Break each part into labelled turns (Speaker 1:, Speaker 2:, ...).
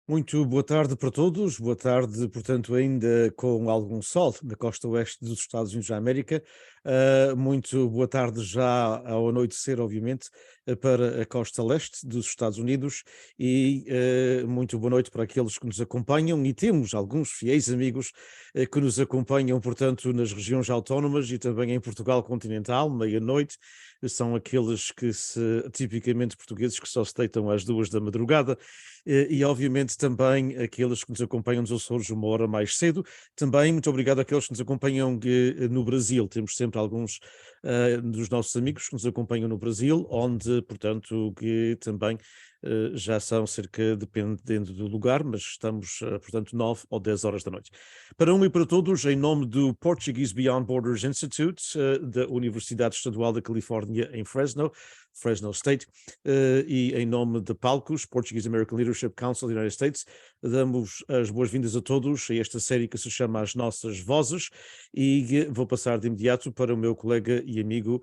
Speaker 1: Muito boa tarde para todos, boa tarde, portanto, ainda com algum sol na costa oeste dos Estados Unidos da América. Muito boa tarde já ao anoitecer, obviamente, para a costa leste dos Estados Unidos e muito boa noite para aqueles que nos acompanham e temos alguns fiéis amigos que nos acompanham, portanto, nas regiões autónomas e também em Portugal continental, meia-noite. São aqueles que tipicamente portugueses que só se deitam às 2 da madrugada. E obviamente também aqueles que nos acompanham nos Açores uma hora mais cedo. Também muito obrigado àqueles que nos acompanham no Brasil. Temos sempre alguns dos nossos amigos que nos acompanham no Brasil, onde, portanto, que também já são cerca, dependendo do lugar, mas estamos, portanto, 9 ou 10 horas da noite. Para um e para todos, em nome do Portuguese Beyond Borders Institute, da Universidade Estadual da Califórnia em Fresno State, e em nome da Palcos, Portuguese American Leadership Council of the United States, damos as boas-vindas a todos a esta série que se chama As Nossas Vozes e vou passar de imediato para o meu colega e amigo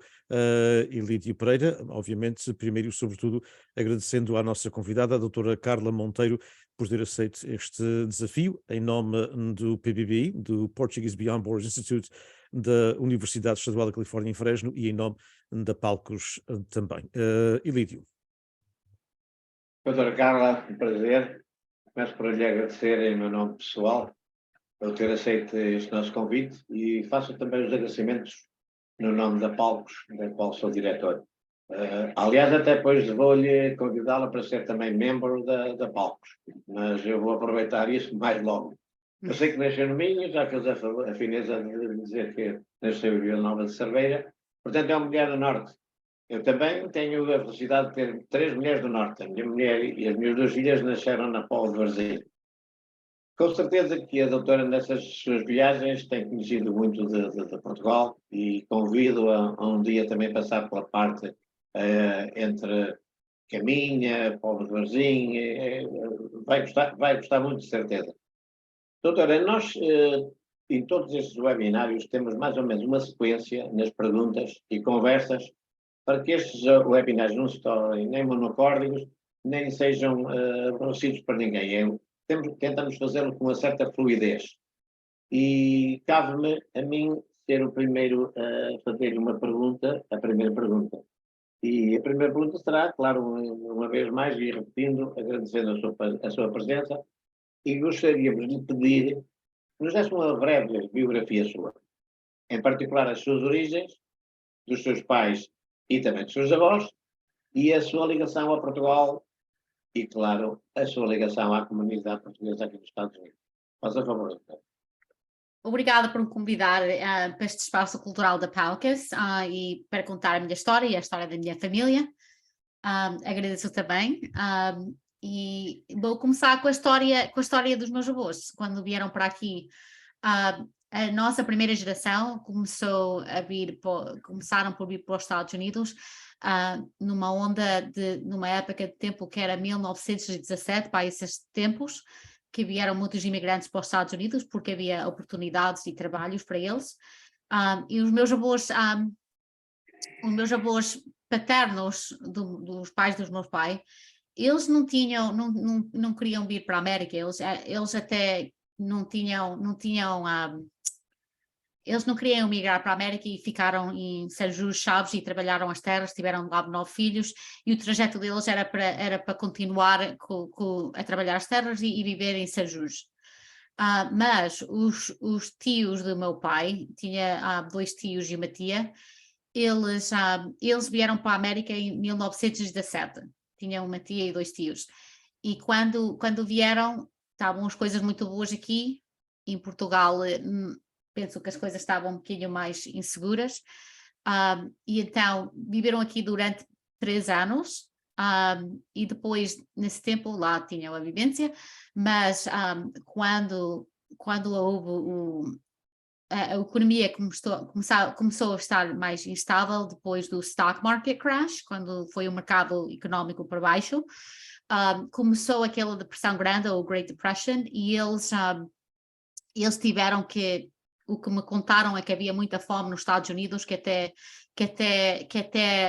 Speaker 1: Ilídio Pereira, obviamente, primeiro e sobretudo agradecendo à nossa convidada, a doutora Carla Monteiro, por ter aceito este desafio em nome do PBBI, do Portuguese Beyond Borders Institute da Universidade Estadual da Califórnia em Fresno e em nome da Palcos também. Ilídio.
Speaker 2: Doutora Carla, um prazer. Começo por lhe agradecer em meu nome pessoal por ter aceito este nosso convite e faço também os agradecimentos no nome da Palcos, da qual sou diretor. Aliás, até depois vou-lhe convidá-la para ser também membro da Palcos, mas eu vou aproveitar isso mais logo. Eu sei que nasceu no Minho, já fez a fineza de dizer que nasceu em Vila Nova de Cerveira, portanto é uma mulher do Norte. Eu também tenho a felicidade de ter 3 mulheres do Norte. A minha mulher e as minhas 2 filhas nasceram na Póvoa de Varzim. Com certeza que a doutora, nessas suas viagens, tem conhecido muito de Portugal e convido a um dia também passar pela parte entre Caminha, Póvoa de Varzim. Vai gostar muito, de certeza. Doutora, nós em todos estes webinários temos mais ou menos uma sequência nas perguntas e conversas para que estes webinars não se tornem nem monocórdicos, nem sejam aborrecidos para ninguém. Tentamos fazê-lo com uma certa fluidez. E cabe-me a mim ser o primeiro a fazer uma pergunta, a primeira pergunta. E a primeira pergunta será, claro, uma vez mais, e repetindo, agradecendo a sua presença, e gostaríamos de pedir que nos desse uma breve biografia sua, em particular as suas origens, dos seus pais e também dos seus avós, e a sua ligação a Portugal e, claro, a sua ligação à comunidade portuguesa aqui nos Estados Unidos. Faça favor, doutor.
Speaker 3: Obrigada por me convidar para este espaço cultural da Palcos e para contar a minha história e a história da minha família. Agradeço também. E vou começar com a história dos meus avós. Quando vieram para aqui, a nossa primeira geração começaram por vir para os Estados Unidos numa época de tempo que era 1917, para esses tempos, que vieram muitos imigrantes para os Estados Unidos porque havia oportunidades e trabalhos para eles. E os meus avós paternos, dos pais dos meus pais, eles não queriam vir para a América, eles até eles não queriam migrar para a América e ficaram em São José Chaves e trabalharam as terras, tiveram lá 9 filhos e o trajeto deles era para continuar a trabalhar as terras e viver em São José. Mas os tios do meu pai, tinha 2 tios e uma tia, eles vieram para a América em 1917, tinham uma tia e 2 tios, e quando vieram estavam as coisas muito boas aqui, em Portugal penso que as coisas estavam um bocadinho mais inseguras, e então viveram aqui durante 3 anos, e depois nesse tempo lá tinham a vivência, mas quando houve a economia começou a estar mais instável depois do stock market crash, quando foi o mercado económico para baixo, começou aquela depressão grande, ou Great Depression, e eles tiveram que o que me contaram é que havia muita fome nos Estados Unidos, que até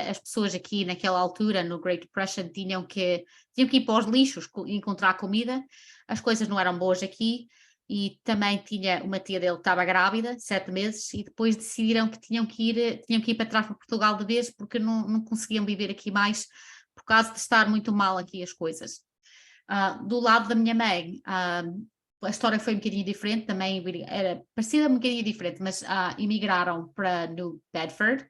Speaker 3: as pessoas aqui naquela altura, no Great Depression, tinham que ir para os lixos encontrar comida. As coisas não eram boas aqui, e também tinha uma tia dele que estava grávida, 7 meses, e depois decidiram que tinham que ir para trás para Portugal de vez, porque não conseguiam viver aqui mais, por causa de estar muito mal aqui as coisas. Do lado da minha mãe, a história foi um bocadinho diferente, também era parecida um bocadinho diferente, mas emigraram para New Bedford,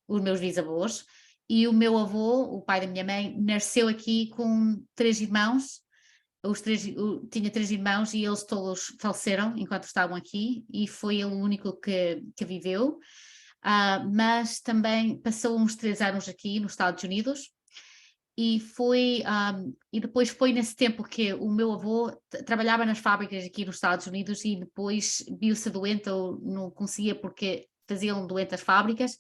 Speaker 3: os meus bisavós, e o meu avô, o pai da minha mãe, nasceu aqui com 3 irmãos. Tinha 3 irmãos e eles todos faleceram enquanto estavam aqui, e foi ele o único que viveu, mas também passou uns 3 anos aqui nos Estados Unidos. E depois foi nesse tempo que o meu avô trabalhava nas fábricas aqui nos Estados Unidos, e depois viu-se doente, ou não conseguia porque faziam doente as fábricas,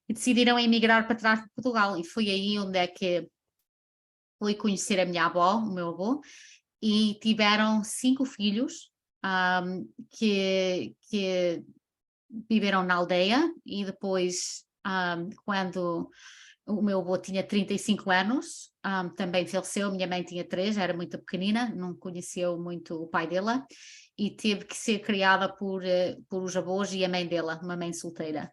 Speaker 3: e decidiram emigrar para trás de Portugal, e foi aí onde é que foi conhecer a minha avó, o meu avô, e tiveram 5 filhos que viveram na aldeia, e depois quando o meu avô tinha 35 anos, também faleceu. Minha mãe tinha 3, era muito pequenina, não conheceu muito o pai dela, e teve que ser criada por os avós e a mãe dela, uma mãe solteira.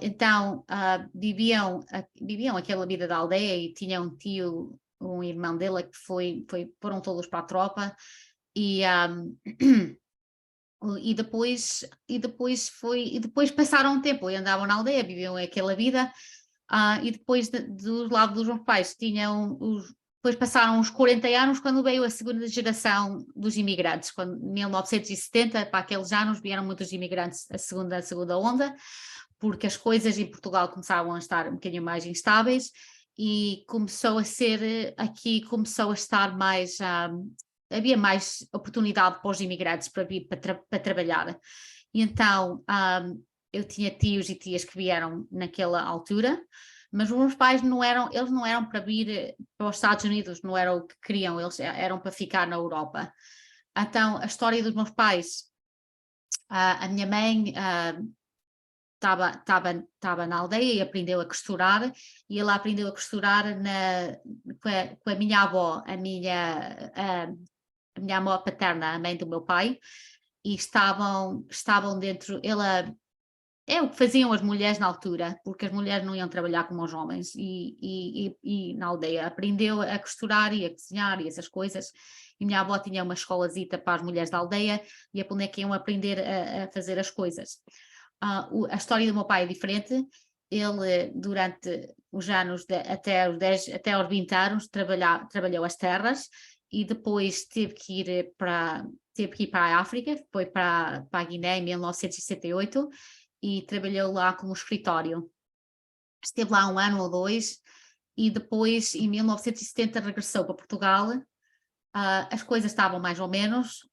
Speaker 3: Então, viviam aquela vida da aldeia, e tinha um tio, um irmão dela, que foram todos para a tropa, e depois passaram um tempo e andavam na aldeia, viviam aquela vida. E depois do lado dos meus pais depois passaram uns 40 anos, quando veio a segunda geração dos imigrantes, quando em 1970, para aqueles anos, vieram muitos imigrantes, a segunda onda, porque as coisas em Portugal começavam a estar um bocadinho mais instáveis, e começou a estar mais, havia mais oportunidade para os imigrantes para vir para trabalhar. E então eu tinha tios e tias que vieram naquela altura, mas os meus pais não eram para vir para os Estados Unidos, não era o que queriam, eles eram para ficar na Europa. Então, a história dos meus pais, a minha mãe estava na aldeia e aprendeu a costurar, e ela aprendeu a costurar com a minha avó, a minha avó paterna, a mãe do meu pai, e estavam dentro. É o que faziam as mulheres na altura, porque as mulheres não iam trabalhar como os homens, e na aldeia aprendeu a costurar e a cozinhar e essas coisas. E minha avó tinha uma escolazita para as mulheres da aldeia, e a onde é que iam aprender a fazer as coisas. A história do meu pai é diferente. Ele, durante os anos até aos 20 anos, trabalhou as terras, e depois teve que ir para a África, foi para a Guiné em 1968, e trabalhou lá como escritório. Esteve lá 1 ano ou 2, e depois, em 1970, regressou para Portugal. As coisas estavam mais ou menos,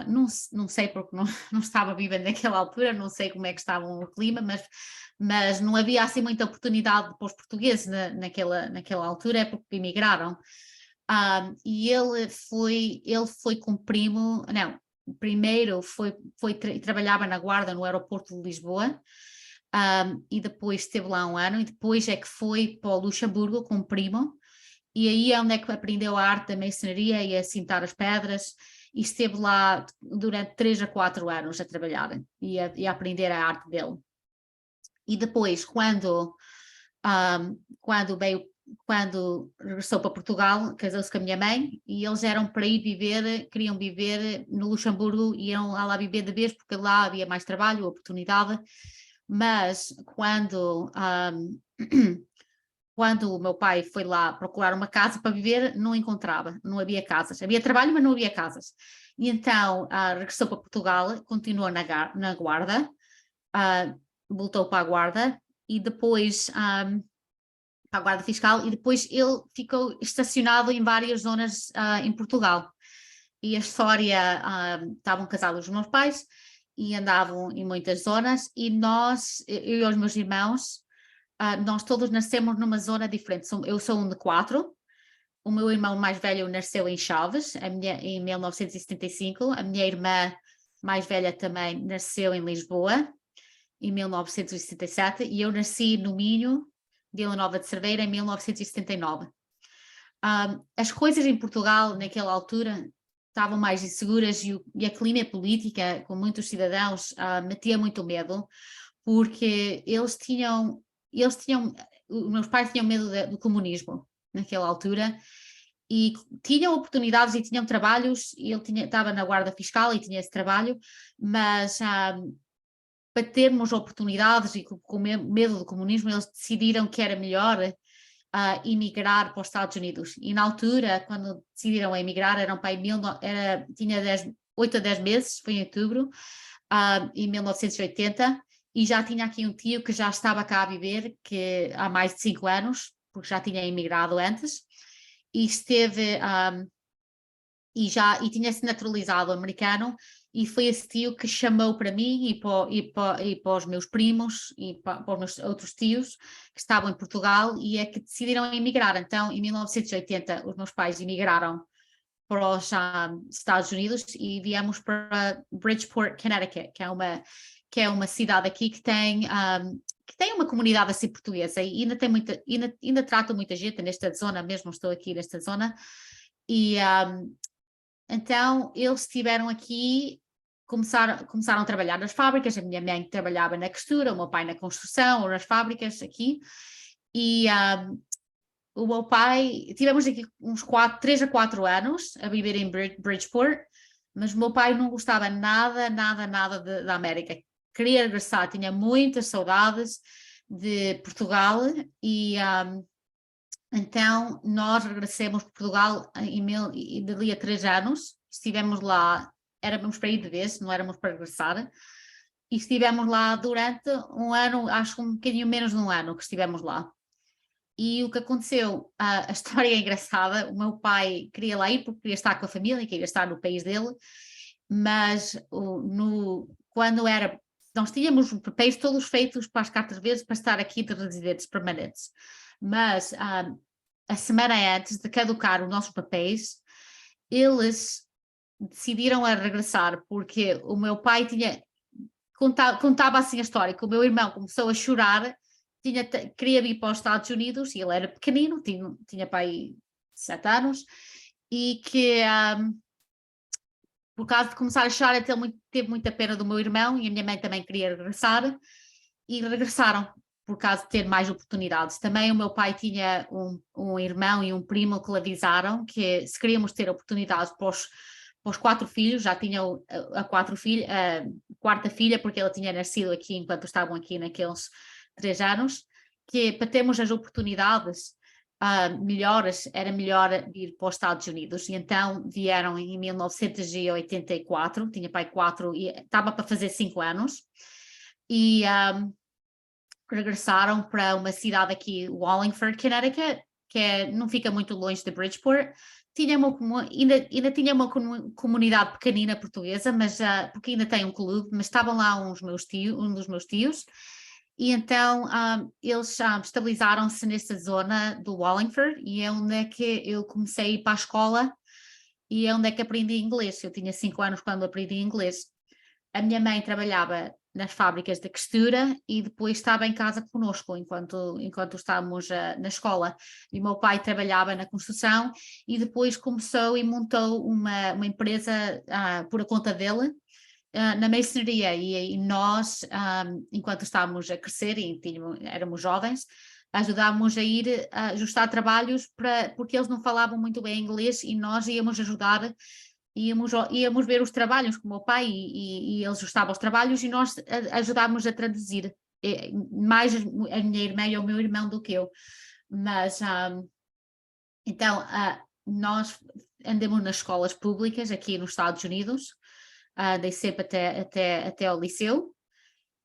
Speaker 3: não sei porque não estava viva naquela altura, não sei como é que estava o clima, mas não havia assim muita oportunidade para os portugueses naquela altura, é porque emigraram. E ele foi com primo, não, primeiro trabalhava na guarda no aeroporto de Lisboa, e depois esteve lá 1 ano, e depois é que foi para o Luxemburgo com primo, e aí é onde é que aprendeu a arte da maçonaria e a cintar as pedras, e esteve lá durante 3 a 4 anos a trabalhar e a aprender a arte dele. E depois, quando regressou para Portugal, casou-se com a minha mãe, e eles queriam viver no Luxemburgo, e iam lá viver de vez, porque lá havia mais trabalho, oportunidade. Mas quando o meu pai foi lá procurar uma casa para viver, não encontrava, não havia casas. Havia trabalho, mas não havia casas. E então regressou para Portugal, continuou na guarda, voltou para a guarda, e depois para a guarda fiscal, e depois ele ficou estacionado em várias zonas em Portugal. E a história, estavam casados os meus pais e andavam em muitas zonas, e eu e os meus irmãos, nós todos nascemos numa zona diferente. Eu sou um de 4, o meu irmão mais velho nasceu em Chaves, em 1975, a minha irmã mais velha também, nasceu em Lisboa, em 1967, e eu nasci no Minho, Vila Nova de Cerveira, em 1979. As coisas em Portugal, naquela altura, estavam mais inseguras e a clima política, com muitos cidadãos, metia muito medo, porque os meus pais tinham medo do comunismo naquela altura, e tinham oportunidades e tinham trabalhos, e estava na guarda fiscal e tinha esse trabalho, mas para termos oportunidades e com medo do comunismo, eles decidiram que era melhor emigrar para os Estados Unidos. E na altura, quando decidiram emigrar, tinha 8 a 10 meses, foi em outubro, em 1980, e já tinha aqui um tio que já estava cá a viver, que há mais de 5 anos, porque já tinha emigrado antes, e esteve e tinha se naturalizado americano, e foi esse tio que chamou para mim e para os meus primos e para os meus outros tios que estavam em Portugal, e é que decidiram emigrar. Então, em 1980, os meus pais emigraram para os Estados Unidos e viemos para Bridgeport, Connecticut, que é uma cidade aqui que tem uma comunidade assim portuguesa, e ainda trata muita gente nesta zona, mesmo estou aqui nesta zona, e então eles estiveram aqui, começaram a trabalhar nas fábricas. A minha mãe trabalhava na costura, o meu pai na construção ou nas fábricas aqui, e o meu pai, tivemos aqui uns 3 a 4 anos a viver em Bridgeport, mas o meu pai não gostava nada da América, queria regressar, tinha muitas saudades de Portugal, e então nós regressamos para Portugal dali a 3 anos, estivemos lá, éramos para ir de vez, não éramos para regressar, e estivemos lá durante um ano, acho que um bocadinho menos de um ano que estivemos lá. E o que aconteceu, a história é engraçada, o meu pai queria lá ir porque queria estar com a família, queria estar no país dele, mas nós tínhamos os papéis todos feitos para as cartas verdes para estar aqui de residentes permanentes, mas a semana antes de caducar os nossos papéis, eles decidiram a regressar, porque o meu pai contava assim a história, que o meu irmão começou a chorar, queria ir para os Estados Unidos, e ele era pequenino, tinha pai 7 anos, e que por causa de começar a chorar, teve muita pena do meu irmão, e a minha mãe também queria regressar, e regressaram por causa de ter mais oportunidades. Também o meu pai tinha um irmão e um primo que lhe avisaram que se queríamos ter oportunidades para os 4 filhos, já tinha a quarta filha, porque ela tinha nascido aqui enquanto estavam aqui naqueles 3 anos, que para termos as oportunidades melhores, era melhor ir para os Estados Unidos. E então vieram em 1984, tinha pai 4 e estava para fazer 5 anos, e regressaram para uma cidade aqui, Wallingford, Connecticut, que não fica muito longe de Bridgeport. Ainda tinha uma comunidade pequenina portuguesa, mas porque ainda tem um clube, mas estavam lá um dos meus tios, e então eles estabilizaram-se nesta zona do Wallingford, e é onde é que eu comecei a ir para a escola, e é onde é que aprendi inglês. Eu tinha 5 anos quando aprendi inglês. A minha mãe trabalhava nas fábricas de costura e depois estava em casa connosco enquanto estávamos na escola. E o meu pai trabalhava na construção, e depois começou e montou uma empresa por a conta dele, na maçonaria, e nós, enquanto estávamos a crescer e éramos jovens, ajudámos a ir a ajustar trabalhos porque eles não falavam muito bem inglês, e nós íamos ajudar. Íamos ver os trabalhos com o meu pai, e ele ajustava os trabalhos, e nós ajudávamos a traduzir, mais a minha irmã e o meu irmão do que eu. Mas, então, nós andamos nas escolas públicas aqui nos Estados Unidos, dei sempre até ao liceu,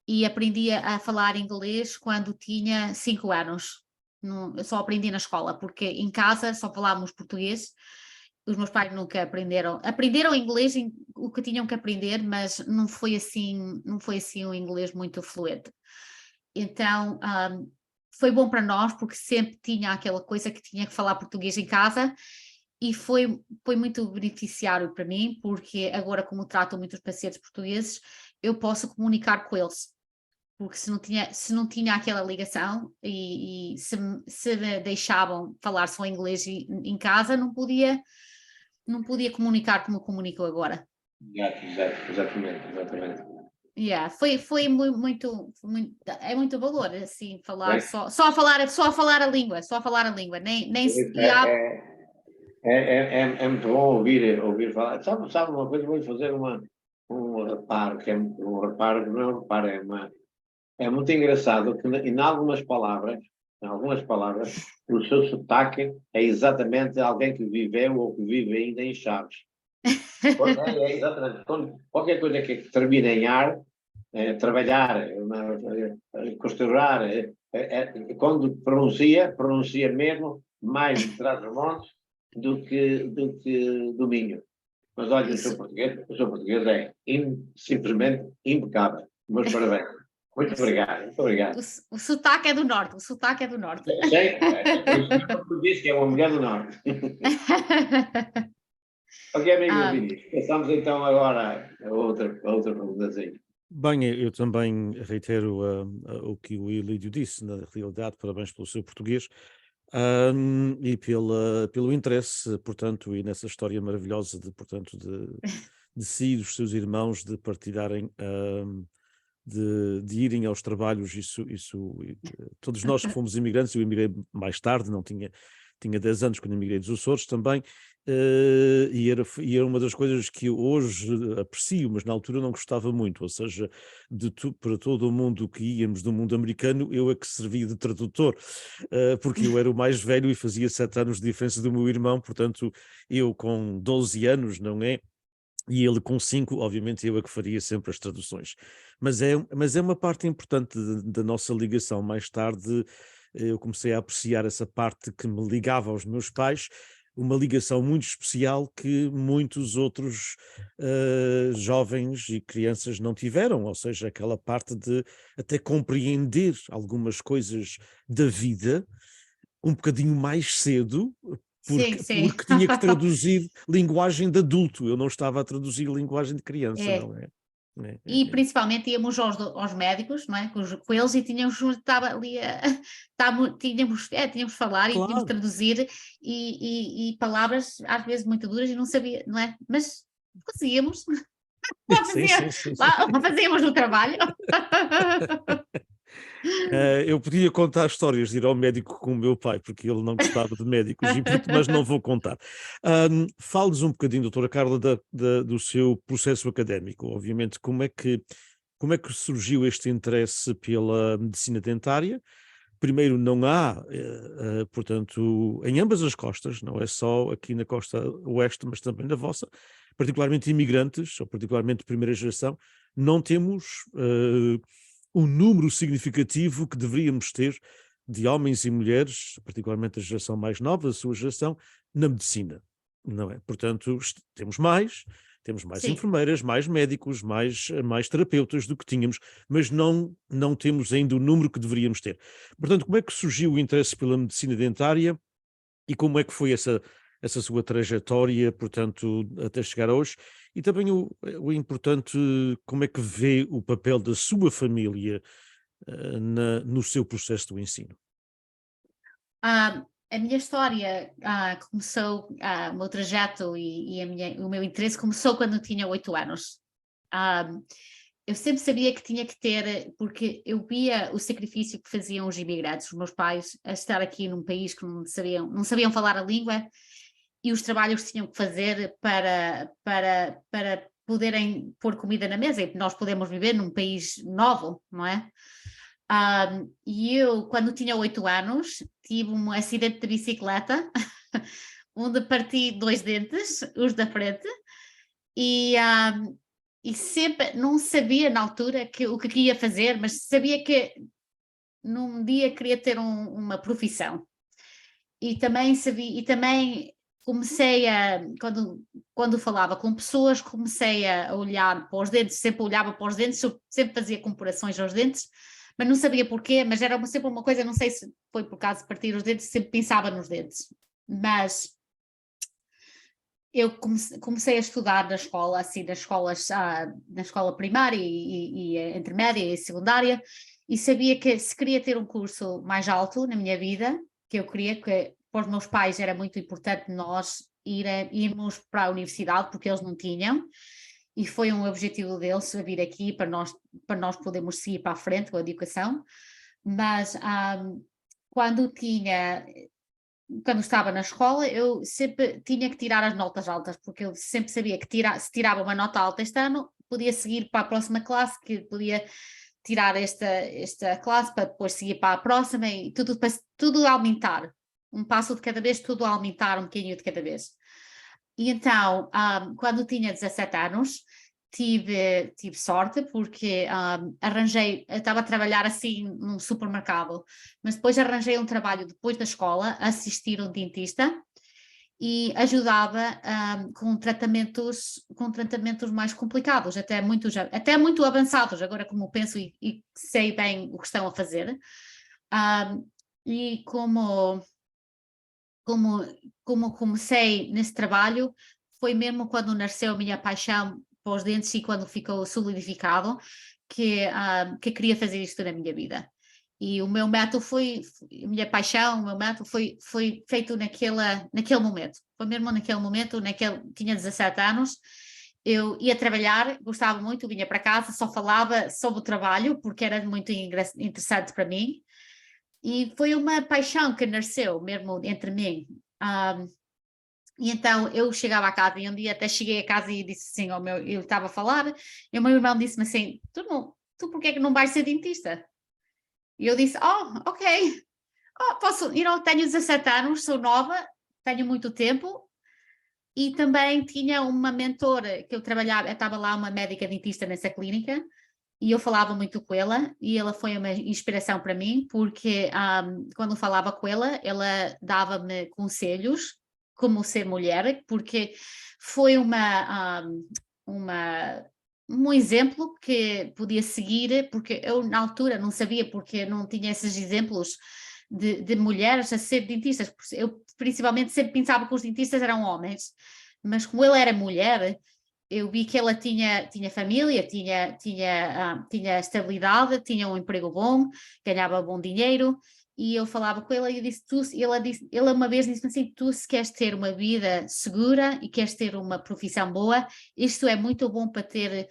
Speaker 3: e aprendi a falar inglês quando tinha 5 anos. Eu só aprendi na escola, porque em casa só falávamos português. Os meus pais nunca aprenderam inglês, o que tinham que aprender, mas não foi assim um inglês muito fluente. Então foi bom para nós, porque sempre tinha aquela coisa que tinha que falar português em casa, e foi muito beneficiário para mim, porque agora, como trato muitos pacientes portugueses, eu posso comunicar com eles. Porque se não tinha aquela ligação e se me deixavam falar só inglês em casa, não podia comunicar como comunico agora.
Speaker 2: Exatamente.
Speaker 3: Yeah, foi muito, é muito valor, assim, falar
Speaker 2: Bem,
Speaker 3: só a falar a língua, nem
Speaker 2: é, é, é muito bom ouvir falar. Sabe uma coisa? Vou fazer um reparo, que é um reparo, não é um reparo, é muito engraçado que em algumas palavras, o seu sotaque é exatamente alguém que viveu ou que vive ainda em Chaves. Exatamente. Qualquer coisa que termine em ar, trabalhar, costurar, quando pronuncia mesmo mais de Trás-os-Montes do que do Minho. Mas olha,
Speaker 3: Isso,
Speaker 2: o seu português é simplesmente impecável. Meus parabéns. Muito obrigado, muito obrigado.
Speaker 3: o sotaque é do norte, o sotaque é do norte.
Speaker 2: Sei, por isso mesmo que disse que é uma mulher do Norte. Ok, amigo
Speaker 3: Ah,
Speaker 2: Vinícius, passamos então agora a outra perguntazinha.
Speaker 1: Bem, eu também reitero o que o Ilídio disse, na realidade, parabéns pelo seu português, e pelo interesse, portanto, e nessa história maravilhosa portanto, de si e dos seus irmãos, de partilharem, de irem aos trabalhos, todos nós que fomos imigrantes, eu emigrei mais tarde, não tinha 10 anos quando emigrei dos Açores também, e era uma das coisas que eu hoje aprecio, mas na altura não gostava muito, ou seja, para todo o mundo que íamos do mundo americano, eu é que servia de tradutor, porque eu era o mais velho e fazia 7 anos de diferença do meu irmão, portanto, eu com 12 anos, não é? E ele com 5, obviamente eu é que faria sempre as traduções. Mas é uma parte importante da nossa ligação. Mais tarde eu comecei a apreciar essa parte que me ligava aos meus pais, uma ligação muito especial que muitos outros jovens e crianças não tiveram, ou seja, aquela parte de até compreender algumas coisas da vida um bocadinho mais cedo,
Speaker 3: sim, sim.
Speaker 1: porque tinha que traduzir linguagem de adulto, eu não estava a traduzir linguagem de criança,
Speaker 3: É.
Speaker 1: não é?
Speaker 3: E principalmente íamos aos médicos, não é? Com eles e tínhamos estava ali tínhamos de falar e tínhamos de
Speaker 1: Claro,
Speaker 3: traduzir e palavras às vezes muito duras e não sabia, não é? Mas conseguíamos, lá,
Speaker 1: sim, sim, sim, sim.
Speaker 3: lá fazíamos no trabalho.
Speaker 1: Eu podia contar histórias de ir ao médico com o meu pai, porque ele não gostava de médicos, mas não vou contar. Fale-nos um bocadinho, doutora Carla, do seu processo académico. Obviamente, como é que surgiu este interesse pela medicina dentária? Primeiro, não há, portanto, em ambas as costas, não é só aqui na costa oeste, mas também na vossa, particularmente imigrantes, ou particularmente primeira geração, não temos um número significativo que deveríamos ter de homens e mulheres, particularmente a geração mais nova, a sua geração, na medicina, não é? Portanto, temos mais
Speaker 3: Sim.
Speaker 1: enfermeiras, mais médicos, mais terapeutas do que tínhamos, mas não temos ainda o número que deveríamos ter. Portanto, como é que surgiu o interesse pela medicina dentária e como é que foi essa sua trajetória, portanto, até chegar a hoje? E também o importante, como é que vê o papel da sua família no seu processo do ensino?
Speaker 3: A minha história começou, o meu trajeto o meu interesse começou quando eu tinha 8 anos. Ah, eu sempre sabia que tinha que ter, porque eu via o sacrifício que faziam os imigrantes, os meus pais, a estar aqui num país que não sabiam falar a língua e os trabalhos que tinham que fazer para poderem pôr comida na mesa e nós podemos viver num país novo, não é? E eu, quando tinha 8 anos, tive um acidente de bicicleta, onde parti 2 dentes, os da frente, e sempre não sabia na altura o que ia fazer, mas sabia que num dia queria ter uma profissão. E também sabia, e também comecei quando falava com pessoas, comecei a olhar para os dentes, sempre olhava para os dentes, eu sempre fazia comparações aos dentes, mas não sabia porquê, mas era sempre uma coisa, não sei se foi por causa de partir os dentes, sempre pensava nos dentes. Mas eu comecei a estudar na escola, assim, na escola primária e intermédia e secundária, e sabia que se queria ter um curso mais alto na minha vida, que eu queria, que para os meus pais era muito importante nós irmos para a universidade, porque eles não tinham, e foi um objetivo deles vir aqui para nós podermos seguir para a frente com a educação, mas quando estava na escola, eu sempre tinha que tirar as notas altas, porque eu sempre sabia que se tirava uma nota alta este ano, podia seguir para a próxima classe, que podia tirar esta classe para depois seguir para a próxima, e tudo aumentar. Um passo de cada vez, tudo aumentar um bocadinho de cada vez. E então, quando tinha 17 anos, tive sorte porque eu estava a trabalhar assim num supermercado, mas depois arranjei um trabalho depois da escola, assistir um dentista e ajudava com tratamentos mais complicados, até muito avançados, agora como penso e sei bem o que estão a fazer. E como comecei nesse trabalho, foi mesmo quando nasceu a minha paixão para os dentes e quando ficou solidificado que queria fazer isto na minha vida. E o meu método a minha paixão, o meu método foi feito naquele momento. Foi mesmo naquele momento, tinha 17 anos, eu ia trabalhar, gostava muito, vinha para casa, só falava sobre o trabalho, porque era muito interessante para mim. E foi uma paixão que nasceu mesmo entre mim. E então eu chegava a casa e um dia até cheguei a casa e disse assim eu estava a falar, e o meu irmão disse-me assim, tu porquê é que não vais ser dentista? E eu disse, ok, posso, tenho 17 anos, sou nova, tenho muito tempo, e também tinha uma mentora que eu estava lá uma médica dentista nessa clínica, e eu falava muito com ela, e ela foi uma inspiração para mim, porque quando falava com ela dava-me conselhos como ser mulher, porque foi um exemplo que podia seguir, porque eu na altura não sabia, porque não tinha esses exemplos de mulheres a ser dentistas. Eu principalmente sempre pensava que os dentistas eram homens, mas como ela era mulher, eu vi que ela tinha família, tinha estabilidade, tinha um emprego bom, ganhava bom dinheiro, e eu falava com ela e ela uma vez disse assim, tu se queres ter uma vida segura e queres ter uma profissão boa, isto é muito bom para ter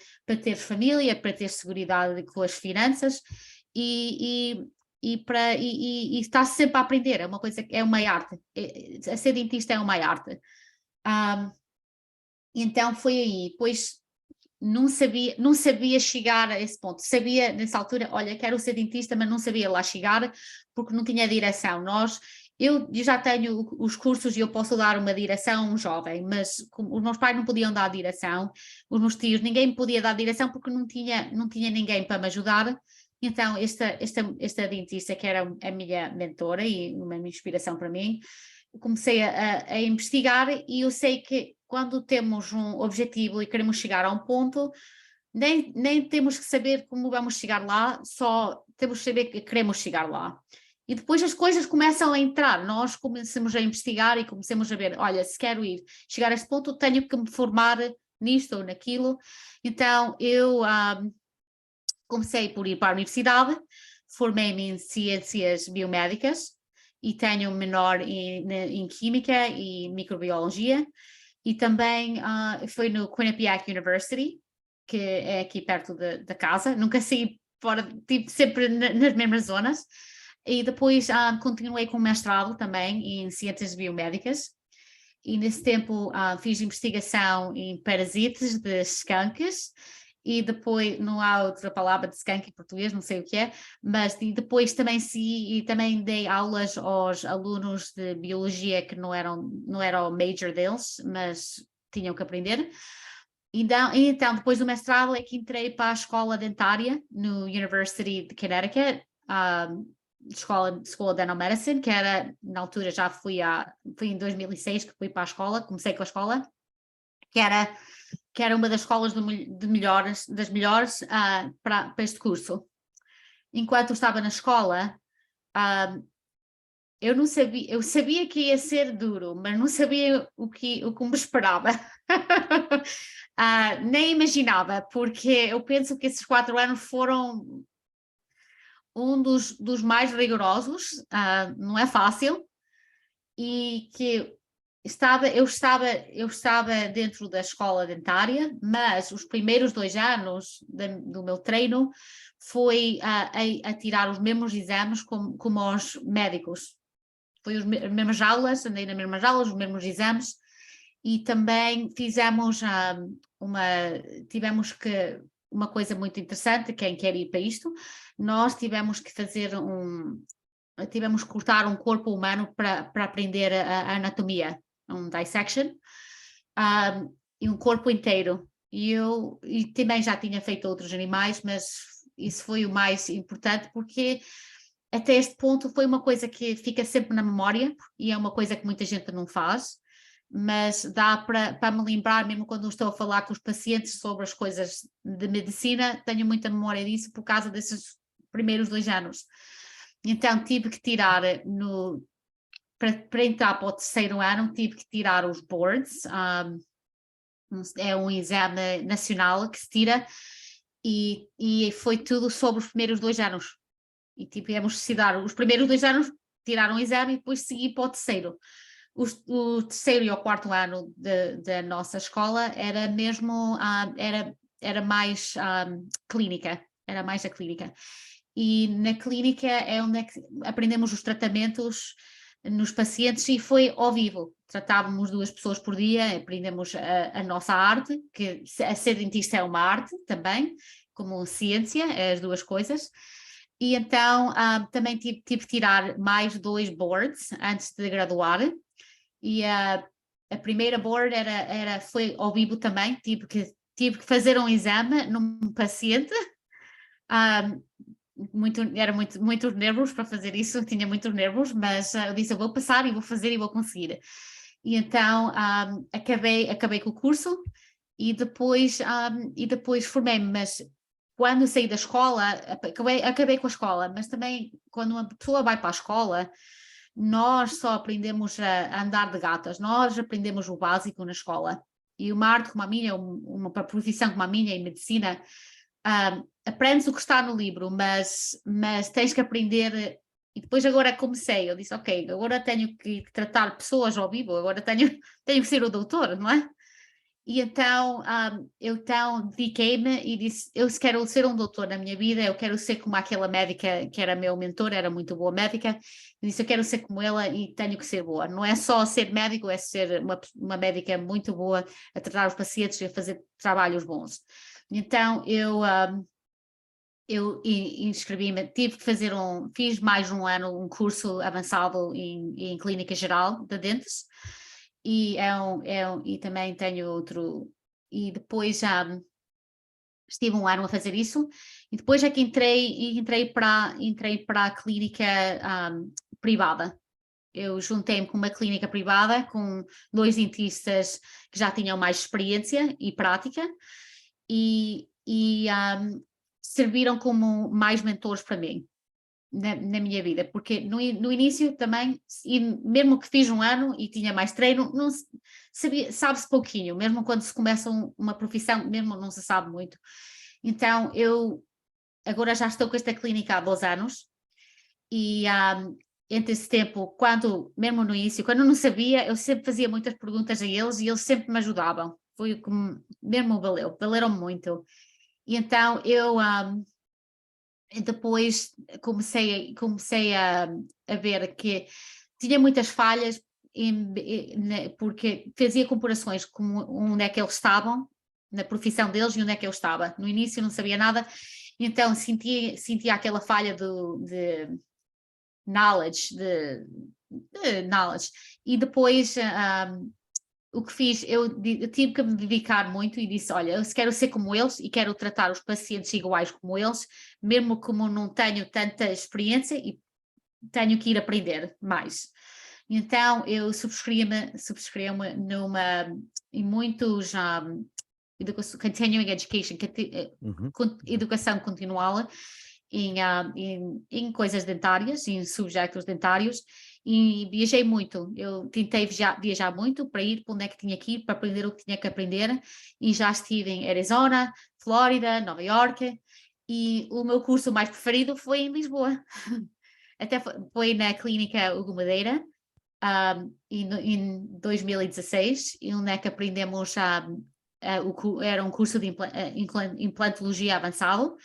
Speaker 3: família, para ter seguridade com as finanças e estar sempre a aprender, é uma coisa, é uma arte, a ser dentista é uma arte. Então foi aí, pois não sabia chegar a esse ponto, sabia nessa altura, olha, quero ser dentista, mas não sabia lá chegar porque não tinha direção. Eu já tenho os cursos e eu posso dar uma direção a um jovem, mas os meus pais não podiam dar direção, os meus tios, ninguém me podia dar direção porque não tinha ninguém para me ajudar. Então esta dentista que era a minha mentora e uma inspiração para mim, comecei a investigar, e eu sei que quando temos um objetivo e queremos chegar a um ponto, nem temos que saber como vamos chegar lá, só temos que saber que queremos chegar lá. E depois as coisas começam a entrar, nós começamos a investigar e começamos a ver, olha, se quero chegar a este ponto, tenho que me formar nisto ou naquilo. Então eu comecei por ir para a universidade, formei-me em ciências biomédicas, e tenho um menor em Química e Microbiologia, e também foi no Quinnipiac University, que é aqui perto da casa, nunca saí fora, estive sempre nas mesmas zonas, e depois continuei com o mestrado também em Ciências Biomédicas, e nesse tempo fiz investigação em parasites de skunks, e depois, não há outra palavra de skunk em português, não sei o que é, mas depois também dei aulas aos alunos de biologia que não era o major deles, mas tinham que aprender. Então, depois do mestrado é que entrei para a escola dentária no University de Connecticut, School of Dental Medicine, que era, na altura já fui em 2006 que fui para a escola, comecei com a escola, que era uma das escolas das melhores para este curso. Enquanto estava na escola, eu sabia que ia ser duro, mas não sabia o que me esperava. Nem imaginava, porque eu penso que esses 4 anos foram um dos mais rigorosos, não é fácil, e que eu estava dentro da escola dentária, mas os primeiros 2 anos do meu treino foi a tirar os mesmos exames como os médicos. Foi as mesmas aulas, andei nas mesmas aulas, os mesmos exames, e também tivemos uma coisa muito interessante, quem quer ir para isto, nós tivemos que cortar um corpo humano para aprender a anatomia, um dissection, e um corpo inteiro. E também já tinha feito outros animais, mas isso foi o mais importante, porque até este ponto foi uma coisa que fica sempre na memória, e é uma coisa que muita gente não faz, mas dá para me lembrar, mesmo quando estou a falar com os pacientes sobre as coisas de medicina, tenho muita memória disso por causa desses primeiros 2 anos. Então tive que tirar, para entrar para o 3º ano, tive que tirar os boards, é um exame nacional que se tira, e foi tudo sobre os primeiros 2 anos. E tivemos que estudar os primeiros 2 anos, tirar um exame e depois seguir para o 3º. O 3º e o 4º ano da nossa escola era mesmo, era mais clínica, era mais a clínica. E na clínica é onde é que aprendemos os tratamentos nos pacientes, e foi ao vivo. Tratávamos 2 pessoas por dia, aprendemos a nossa arte, que a ser dentista é uma arte também, como ciência, as 2 coisas. E então também tive que tirar mais 2 boards antes de graduar, e a primeira board foi ao vivo também, tive que fazer um exame num paciente, era muitos nervos para fazer isso, tinha muitos nervos, mas eu disse, eu vou passar e vou fazer e vou conseguir. E então acabei com o curso, e depois formei-me, mas quando saí da escola, acabei com a escola, mas também quando uma pessoa vai para a escola, nós só aprendemos a andar de gatas, nós aprendemos o básico na escola. E uma arte como a minha, uma profissão como a minha, em medicina, aprendes o que está no livro, mas tens que aprender. E depois agora comecei, eu disse, ok, agora tenho que tratar pessoas ao vivo, agora tenho que ser o doutor, não é? E então eu dediquei-me e disse, eu quero ser um doutor na minha vida, eu quero ser como aquela médica que era meu mentor, era muito boa médica, eu disse, eu quero ser como ela e tenho que ser boa. Não é só ser médico, é ser uma médica muito boa a tratar os pacientes e a fazer trabalhos bons. Então eu inscrevi-me, fiz mais um ano um curso avançado em clínica geral de dentes, e e também tenho outro, e depois já estive um ano a fazer isso, e depois é que entrei para a clínica privada. Eu juntei-me com uma clínica privada com 2 dentistas que já tinham mais experiência e prática, e serviram como mais mentores para mim na minha vida, porque no início também, e mesmo que fiz um ano e tinha mais treino, não sabe-se pouquinho, mesmo quando se começa uma profissão, mesmo não se sabe muito. Então eu agora já estou com esta clínica há 2 anos, e entre esse tempo, mesmo no início, quando eu não sabia, eu sempre fazia muitas perguntas a eles e eles sempre me ajudavam. Foi o que mesmo valeram muito. E então eu depois comecei a ver que tinha muitas falhas, porque fazia comparações com onde é que eles estavam, na profissão deles, e onde é que eu estava. No início não sabia nada, então sentia aquela falha de knowledge, knowledge. E depois o que fiz, eu tive que me dedicar muito e disse, olha, eu quero ser como eles e quero tratar os pacientes iguais como eles, mesmo como não tenho tanta experiência, e tenho que ir aprender mais. Então eu subscrevi-me em muitos continuing education, educação continual, em coisas dentárias, em subjetos dentários, e viajei muito. Eu tentei viajar muito para ir para onde é que tinha que ir, para aprender o que tinha que aprender, e já estive em Arizona, Flórida, Nova York, e o meu curso mais preferido foi em Lisboa. Até foi na Clínica Hugo Madeira, em 2016, e onde é que aprendemos era um curso de implantologia avançado,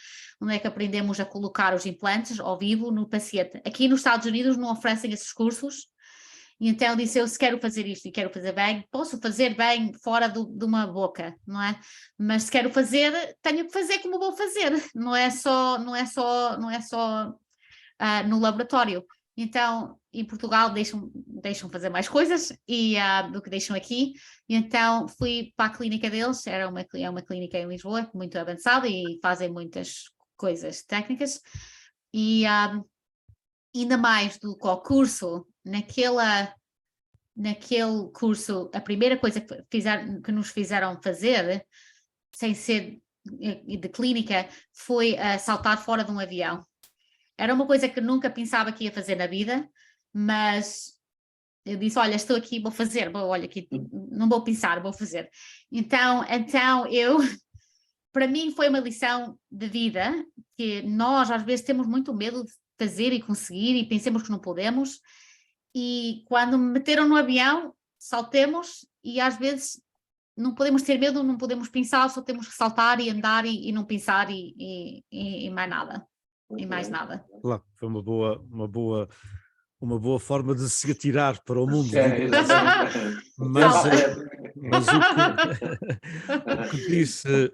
Speaker 3: onde é que aprendemos a colocar os implantes ao vivo no paciente. Aqui nos Estados Unidos não oferecem esses cursos, e então eu disse, eu se quero fazer isto e quero fazer bem, posso fazer bem fora de uma boca, não é? Mas se quero fazer, tenho que fazer como vou fazer, não é só no laboratório. Então, em Portugal deixam fazer mais coisas do que deixam aqui. E então fui para a clínica deles, é uma clínica em Lisboa, muito avançada e fazem muitas coisas técnicas. E ainda mais do que o curso, naquele curso, a primeira coisa que nos fizeram fazer, sem ser de clínica, foi saltar fora de um avião. Era uma coisa que nunca pensava que ia fazer na vida, mas eu disse, olha, estou aqui, vou fazer, olha aqui, não vou pensar, vou fazer. Então para mim foi uma lição de vida, que nós às vezes temos muito medo de fazer e conseguir e pensamos que não podemos, e quando me meteram no avião, saltemos, e às vezes não podemos ter medo, não podemos pensar, só temos que saltar e andar e não pensar e mais nada. E mais nada.
Speaker 1: Claro, foi uma boa forma de se atirar para o mundo,
Speaker 2: É,
Speaker 1: digamos assim. Mas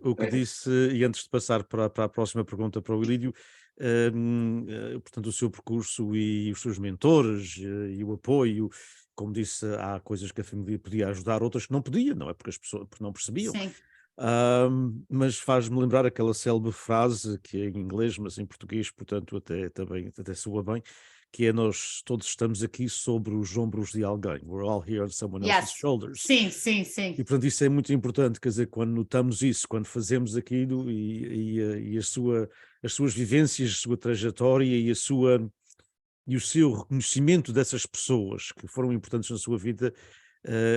Speaker 1: o que disse, e antes de passar para a próxima pergunta para o Ilídio, portanto, o seu percurso e os seus mentores e o apoio, como disse, há coisas que a família podia ajudar, outras que não podia, não é? Porque as pessoas porque não percebiam.
Speaker 3: Sim.
Speaker 1: Mas faz-me lembrar aquela célebre frase que é em inglês, mas em português, portanto, até soa bem, que é: nós todos estamos aqui sobre os ombros de alguém. We're all here on someone else's shoulders.
Speaker 3: Sim, sim, sim.
Speaker 1: E portanto isso é muito importante, quer dizer, quando notamos isso, quando fazemos aquilo e as suas vivências, a sua trajetória e o seu reconhecimento dessas pessoas que foram importantes na sua vida,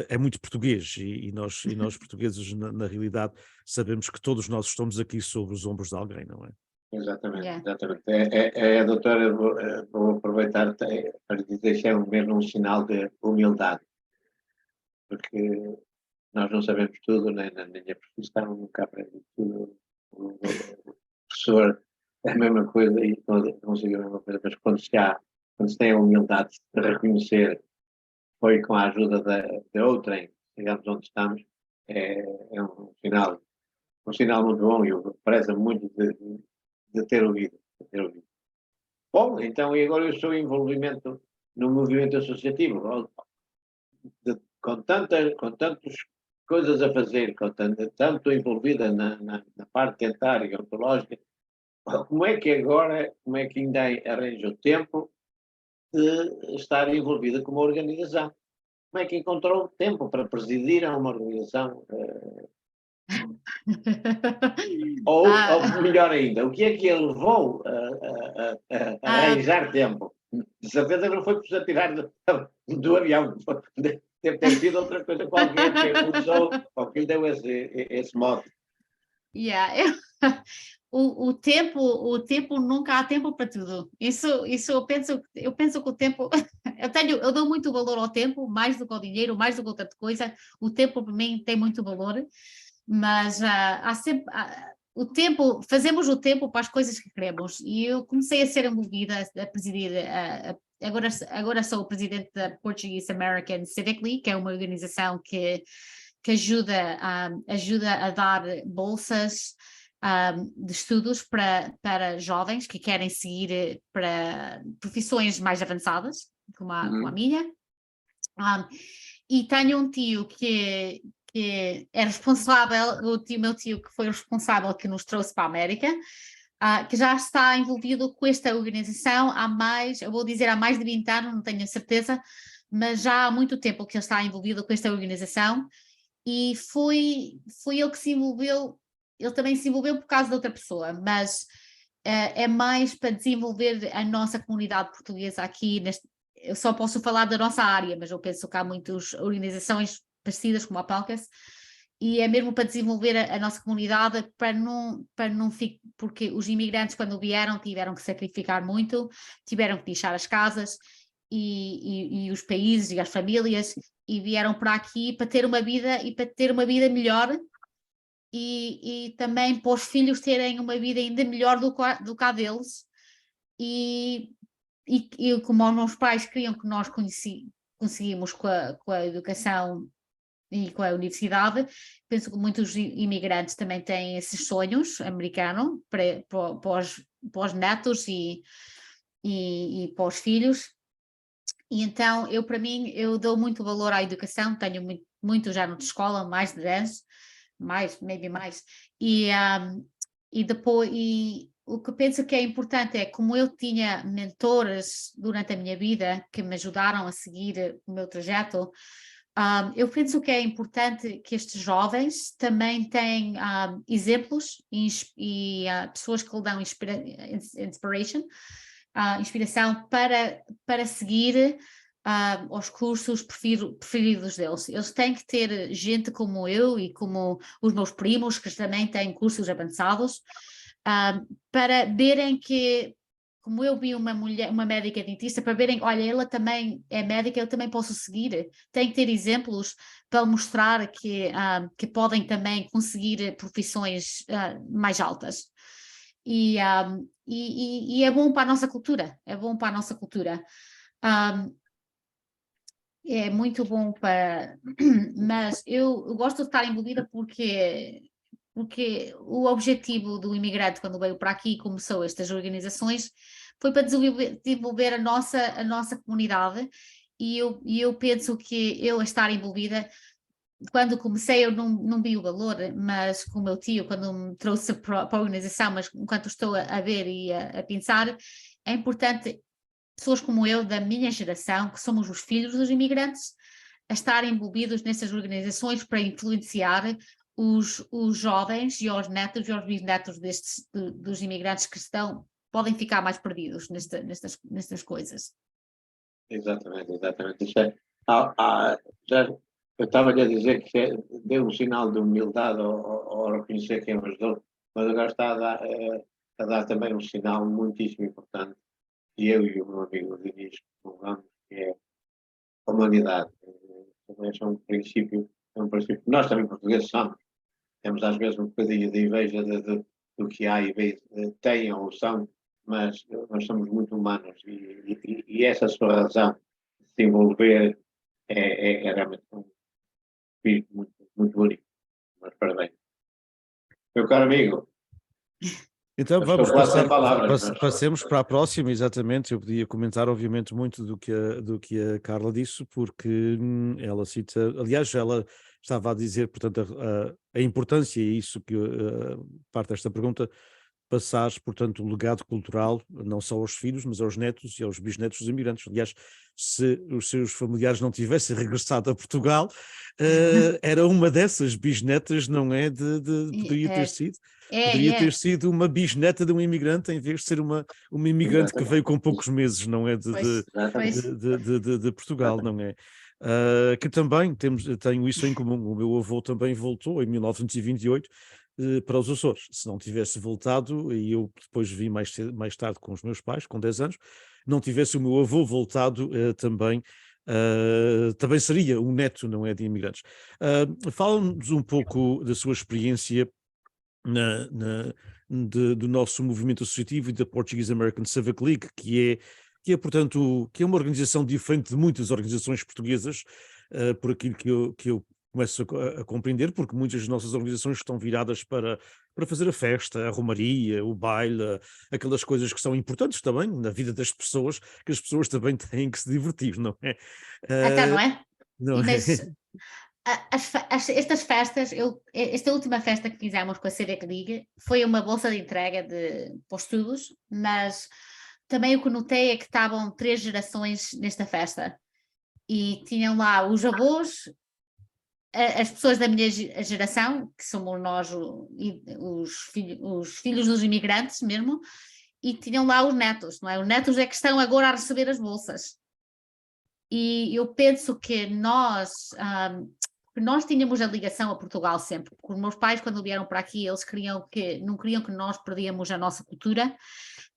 Speaker 1: é muito português, e nós portugueses, na realidade, sabemos que todos nós estamos aqui sobre os ombros de alguém, não é?
Speaker 2: Exatamente,
Speaker 3: Yeah.
Speaker 2: exatamente. Doutora, vou aproveitar para lhe deixar mesmo um sinal de humildade, porque nós não sabemos tudo, nem na minha profissão, nunca aprendi tudo. O professor é a mesma coisa e consigo a mesma coisa, mas quando se tem a humildade de reconhecer, foi com a ajuda de outrem, digamos, onde estamos, é um sinal muito bom, e eu prezo muito de ter ouvido. Bom, então, e agora o seu envolvimento no movimento associativo, com tantas coisas a fazer, tanto envolvida na parte dentária e odontológica, como é que ainda arranja o tempo de estar envolvida com uma organização? Como é que encontrou tempo para presidir a uma organização? Ou melhor ainda, o que é que a levou a arranjar tempo? De certeza que não foi por se atirar do avião. Deve ter sido outra coisa qualquer que usou ou que lhe deu esse mote.
Speaker 3: Yeah. O tempo, nunca há tempo para tudo. Isso eu penso que o tempo, eu dou muito valor ao tempo, mais do que ao dinheiro, mais do que outra coisa. O tempo para mim tem muito valor, mas há sempre fazemos o tempo para as coisas que queremos, e eu comecei a ser envolvida, a presidir, agora sou o presidente da Portuguese American Civic League, que é uma organização que ajuda a dar bolsas de estudos para jovens que querem seguir para profissões mais avançadas, como a minha. E tenho um tio que é responsável, meu tio que foi o responsável que nos trouxe para a América, que já está envolvido com esta organização eu vou dizer há mais de 20 anos, não tenho a certeza, mas já há muito tempo que ele está envolvido com esta organização, e foi ele que se envolveu. Ele também se envolveu por causa de outra pessoa, mas é mais para desenvolver a nossa comunidade portuguesa aqui. Eu só posso falar da nossa área, mas eu penso que há muitas organizações parecidas como a Palcas, e é mesmo para desenvolver a nossa comunidade, para não ficar, porque os imigrantes quando vieram tiveram que sacrificar muito, tiveram que deixar as casas e os países e as famílias, e vieram para aqui para ter uma vida melhor, e também para os filhos terem uma vida ainda melhor do que a deles, e como os meus pais queriam que nós conseguimos com a educação e com a universidade, penso que muitos imigrantes também têm esses sonhos americanos para os netos e para os filhos. E então, para mim, eu dou muito valor à educação, tenho muito já na escola, mais de 10, maybe mais, e depois, o que penso que é importante é, como eu tinha mentores durante a minha vida que me ajudaram a seguir o meu trajeto, eu penso que é importante que estes jovens também tenham exemplos e pessoas que lhe dão inspiração para seguir os cursos preferidos deles. Eles têm que ter gente como eu e como os meus primos, que também têm cursos avançados, para verem que, como eu vi uma médica dentista, para verem, olha, ela também é médica, eu também posso seguir. Tem que ter exemplos para mostrar que podem também conseguir profissões mais altas. E é bom para a nossa cultura, é bom para a nossa cultura. É muito bom para... Mas eu gosto de estar envolvida porque o objetivo do imigrante quando veio para aqui e começou estas organizações foi para desenvolver a nossa comunidade, e eu penso que eu estar envolvida, quando comecei eu não vi o valor, mas com o meu tio, quando me trouxe para a organização, mas enquanto estou a ver e a pensar, é importante pessoas como eu, da minha geração, que somos os filhos dos imigrantes, a estarem envolvidos nessas organizações para influenciar os jovens e os netos e os bisnetos dos imigrantes que podem ficar mais perdidos nestas coisas.
Speaker 2: Exatamente. Isso é, eu estava-lhe a dizer que deu um sinal de humildade ao reconhecer quem me ajudou, mas agora está a dar também um sinal muitíssimo importante, e eu e o meu amigo Diniz prolongamos, que é a humanidade. Também é um princípio, nós também portugueses temos às vezes um bocadinho de inveja do que há e tenham ou são, mas nós somos muito humanos, e essa sua razão de se envolver é realmente um espírito muito, muito bonito. Mas parabéns. Meu caro amigo,
Speaker 1: Então vamos passemos para a próxima, exatamente. Eu podia comentar, obviamente, muito do que a Carla disse, porque ela cita, aliás, ela estava a dizer, portanto, a importância, e isso que parte desta pergunta, passar, portanto, o legado cultural, não só aos filhos, mas aos netos e aos bisnetos dos imigrantes. Aliás, se os seus familiares não tivessem regressado a Portugal, era uma dessas bisnetas, não é? Poderia ter sido uma bisneta de um imigrante, em vez de ser uma imigrante que veio com poucos meses, não é? De Portugal, não é? Que também tenho isso em comum. O meu avô também voltou em 1928 para os Açores. Se não tivesse voltado, e eu depois vim mais tarde com os meus pais, com 10 anos, não tivesse o meu avô voltado também seria um neto, não é, de imigrantes. Fala-nos um pouco da sua experiência do nosso movimento associativo e da Portuguese American Civic League, que é, portanto, que é uma organização diferente de muitas organizações portuguesas, por aquilo que eu começo a compreender, porque muitas das nossas organizações estão viradas para fazer a festa, a romaria, o baile, aquelas coisas que são importantes também na vida das pessoas, que as pessoas também têm que se divertir, não é?
Speaker 3: Então, não é?
Speaker 1: Não
Speaker 3: Mas
Speaker 1: é?
Speaker 3: estas festas, esta última festa que fizemos com a Civic League foi uma bolsa de entrega para os estudos, mas também o que notei é que estavam 3 gerações nesta festa, e tinham lá os avós, as pessoas da minha geração, que somos nós, os filhos dos imigrantes mesmo, e tinham lá os netos, não é? Os netos é que estão agora a receber as bolsas. E eu penso que nós tínhamos a ligação a Portugal sempre, porque os meus pais, quando vieram para aqui, eles não queriam que nós perdíamos a nossa cultura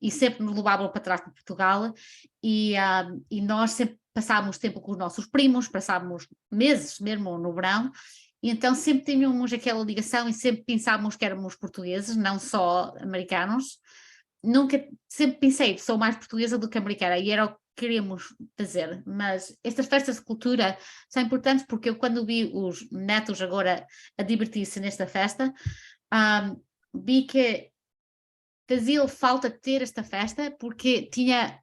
Speaker 3: e sempre nos levavam para trás para Portugal, e nós sempre passávamos tempo com os nossos primos, passávamos meses mesmo no verão, e então sempre tínhamos aquela ligação e sempre pensávamos que éramos portugueses, não só americanos. Sempre pensei, sou mais portuguesa do que americana, e era o que queríamos fazer, mas estas festas de cultura são importantes porque eu, quando vi os netos agora a divertir-se nesta festa, vi que fazia falta ter esta festa, porque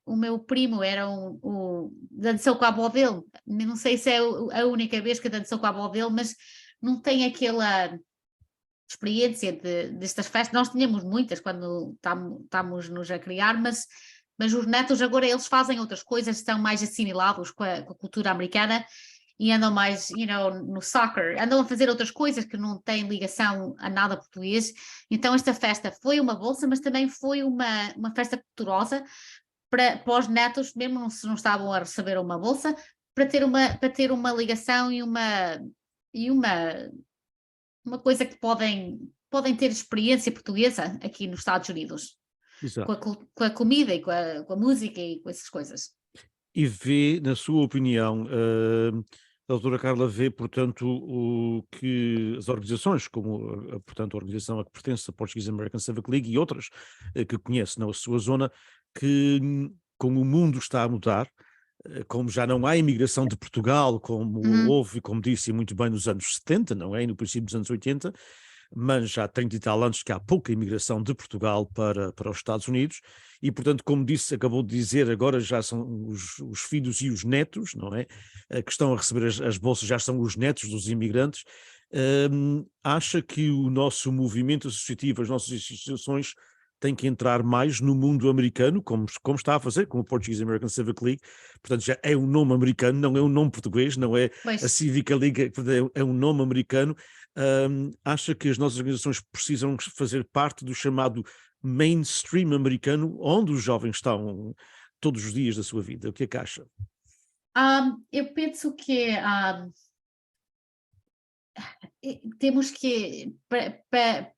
Speaker 3: o meu primo dançou com a avó dele, não sei se é a única vez que dançou com a avó dele, mas não tem aquela experiência destas festas. Nós tínhamos muitas quando estávamos-nos a criar, mas os netos agora eles fazem outras coisas, estão mais assimilados com a cultura americana e andam mais, no soccer, andam a fazer outras coisas que não têm ligação a nada português. Então esta festa foi uma bolsa, mas também foi uma festa culturosa para os netos, mesmo se não estavam a receber uma bolsa, para ter uma ligação e uma coisa que podem ter experiência portuguesa aqui nos Estados Unidos.
Speaker 1: Exato.
Speaker 3: Com a comida e com a música e com essas coisas.
Speaker 1: E vê, na sua opinião, a doutora Carla vê, portanto, o que as organizações, como, portanto, a organização a que pertence, a Portuguese American Civic League e outras que conhece na sua zona, que como o mundo está a mudar, como já não há imigração de Portugal, como houve, como disse muito bem, nos anos 70, não é? E no princípio dos anos 80, mas já há 30 e tal anos que há pouca imigração de Portugal para os Estados Unidos, e portanto, como disse, acabou de dizer, agora já são os filhos e os netos, não é? Que estão a receber as bolsas, já são os netos dos imigrantes. Acha que o nosso movimento associativo, as nossas instituições, têm que entrar mais no mundo americano, como está a fazer com o Portuguese American Civic League, portanto já é um nome americano, não é um nome português, não é a Civic League, é um nome americano. Acha que as nossas organizações precisam fazer parte do chamado mainstream americano, onde os jovens estão todos os dias da sua vida? O que é que acha?
Speaker 3: Eu penso que temos que, para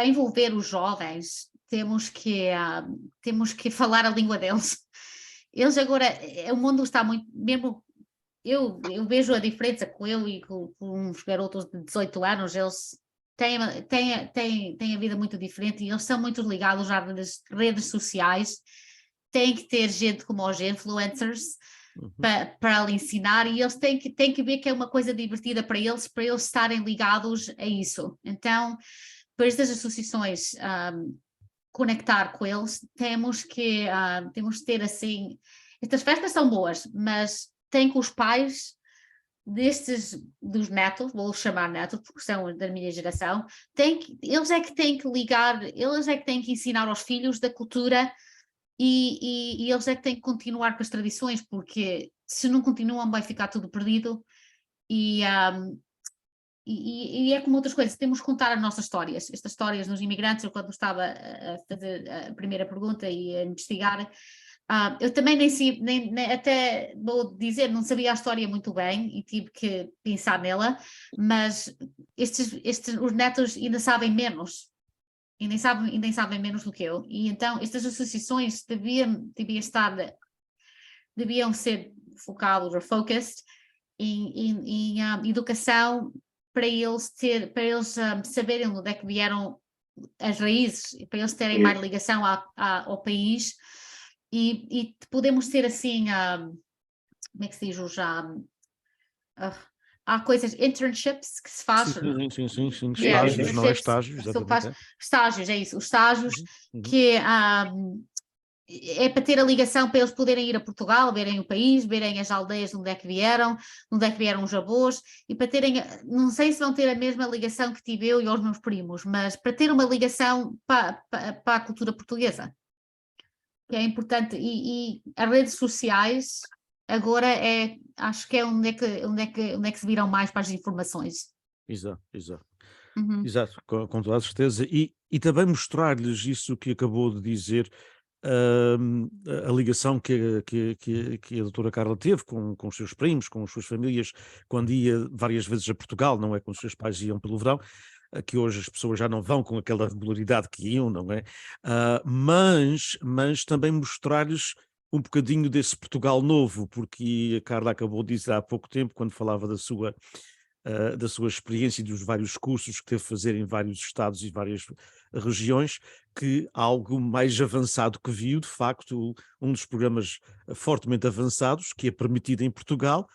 Speaker 3: envolver os jovens, temos que falar a língua deles. Eles agora, o mundo está muito, mesmo eu vejo a diferença com ele e com uns garotos de 18 anos, eles têm a vida muito diferente e eles são muito ligados às redes sociais. Tem que ter gente como os influencers para lhe ensinar, e eles têm que ver que é uma coisa divertida para eles estarem ligados a isso. Então, para estas associações conectar com eles, temos que ter assim, estas festas são boas, mas tem que os pais dos netos, vou chamar netos porque são da minha geração, eles é que têm que ligar, eles é que têm que ensinar aos filhos da cultura, e eles é que têm que continuar com as tradições, porque se não continuam vai ficar tudo perdido. E é como outras coisas, temos que contar as nossas histórias, estas histórias dos imigrantes. Eu, quando estava a fazer a primeira pergunta e a investigar, eu também até vou dizer, não sabia a história muito bem e tive que pensar nela, mas os netos ainda sabem menos, e nem sabem menos do que eu, e então estas associações deviam ser focados ou focused em educação, para eles saberem onde é que vieram as raízes, para eles terem mais ligação ao país, e podemos ter assim, como é que se diz, há coisas, internships que se faz.
Speaker 1: Sim. Estágios, não é? Estágios, exatamente.
Speaker 3: Estágios, é isso, os estágios que é para ter a ligação, para eles poderem ir a Portugal, verem o país, verem as aldeias de onde é que vieram os avós, e para terem, não sei se vão ter a mesma ligação que tive eu e os meus primos, mas para ter uma ligação para a cultura portuguesa, que é importante. E as redes sociais agora acho que é onde é que se viram mais para as informações.
Speaker 1: Exato. Exato, com toda a certeza. E também mostrar-lhes isso que acabou de dizer, a ligação que a doutora Carla teve com os seus primos, com as suas famílias, quando ia várias vezes a Portugal, não é? Quando os seus pais iam pelo verão, que hoje as pessoas já não vão com aquela regularidade que iam, não é? Mas também mostrar-lhes um bocadinho desse Portugal novo, porque a Carla acabou de dizer há pouco tempo, quando falava da sua experiência e dos vários cursos que teve a fazer em vários estados e várias regiões, que algo mais avançado que viu, de facto, um dos programas fortemente avançados, que é permitido em Portugal,